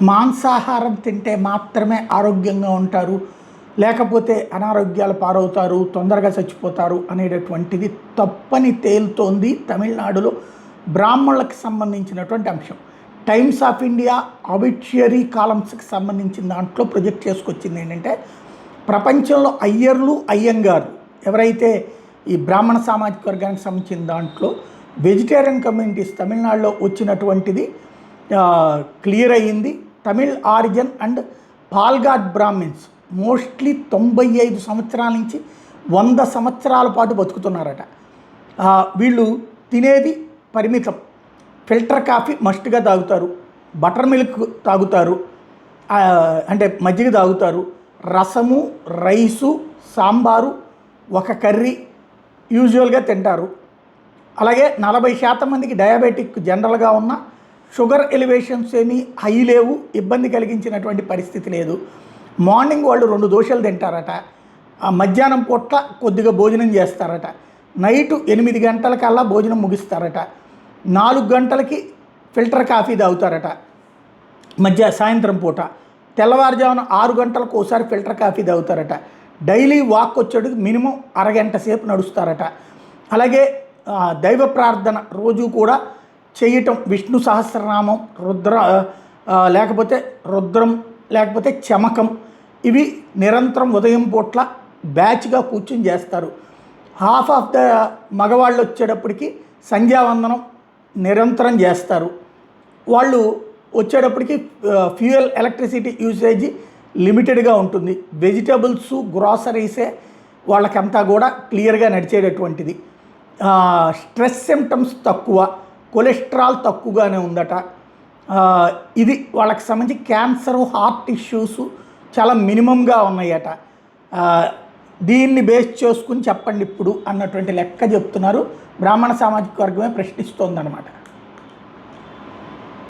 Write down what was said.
మాంసాహారం తింటే మాత్రమే ఆరోగ్యంగా ఉంటారు, లేకపోతే అనారోగ్యాలు పారవుతారు, తొందరగా చచ్చిపోతారు అనేటటువంటిది తప్పని తేలుతోంది తమిళనాడులో బ్రాహ్మణులకు సంబంధించినటువంటి అంశం. టైమ్స్ ఆఫ్ ఇండియా ఆబిట్యుయరీ కాలమ్స్కి సంబంధించిన దాంట్లో ప్రొజెక్ట్ చేసుకొచ్చింది ఏంటంటే, ప్రపంచంలో అయ్యర్లు అయ్యంగార్లు ఎవరైతే ఈ బ్రాహ్మణ సామాజిక వర్గానికి సంబంధించిన దాంట్లో వెజిటేరియన్ కమ్యూనిటీస్ తమిళనాడులో వచ్చినటువంటిది క్లియర్ అయ్యింది. Tamil origin and Palghat Brahmins mostly 95 సంవత్సరాల నుంచి 100 సంవత్సరాల పాటు బతుకుతున్నారట. వీళ్ళు తినేది పరిమితం. ఫిల్టర్ కాఫీ మస్ట్గా తాగుతారు, బటర్ మిల్క్ తాగుతారు, అంటే మజ్జిగ తాగుతారు, రసము, రైసు, సాంబారు, ఒక కర్రీ యూజువల్గా తింటారు. అలాగే 40% మందికి డయాబెటిక్ జనరల్గా ఉన్న షుగర్ ఎలివేషన్స్ ఏమీ హై లేవు, ఇబ్బంది కలిగించినటువంటి పరిస్థితి లేదు. మార్నింగ్ వాళ్ళు 2 దోశలు తింటారట, మధ్యాహ్నం పూట్ల కొద్దిగా భోజనం చేస్తారట, నైటు 8 గంటలకల్లా భోజనం ముగిస్తారట, 4 గంటలకి ఫిల్టర్ కాఫీ తాగుతారట, సాయంత్రం పూట తెల్లవారుజామున 6 గంటలకు ఒకసారి ఫిల్టర్ కాఫీ తాగుతారట. డైలీ వాక్ వచ్చేటికి మినిమం అరగంట సేపు నడుస్తారట. అలాగే దైవ ప్రార్థన రోజు కూడా చేయటం, విష్ణు సహస్రనామం, లేకపోతే రుద్రం, లేకపోతే చమకం, ఇవి నిరంతరం ఉదయం పూట్ల బ్యాచ్గా కూర్చొని చేస్తారు. హాఫ్ ఆఫ్ ద మగవాళ్ళు వచ్చేటప్పటికి సంధ్యావందనం నిరంతరం చేస్తారు. వాళ్ళు వచ్చేటప్పటికి ఫ్యూయల్ ఎలక్ట్రిసిటీ యూసేజ్ లిమిటెడ్గా ఉంటుంది. వెజిటబుల్స్, గ్రాసరీసే వాళ్ళకంతా కూడా క్లియర్గా నడిచేటటువంటిది. స్ట్రెస్ సిమ్టమ్స్ తక్కువ, కొలెస్ట్రాల్ తక్కువగానే ఉందట. ఇది వాళ్ళకి సంబంధించి క్యాన్సరు, హార్ట్ ఇష్యూస్ చాలా మినిమంగా ఉన్నాయట. దీన్ని బేస్ చేసుకుని చెప్పండి ఇప్పుడు అన్నటువంటి లెక్క చెప్తున్నారు. బ్రాహ్మణ సామాజిక వర్గమే ప్రశ్నిస్తోందన్నమాట.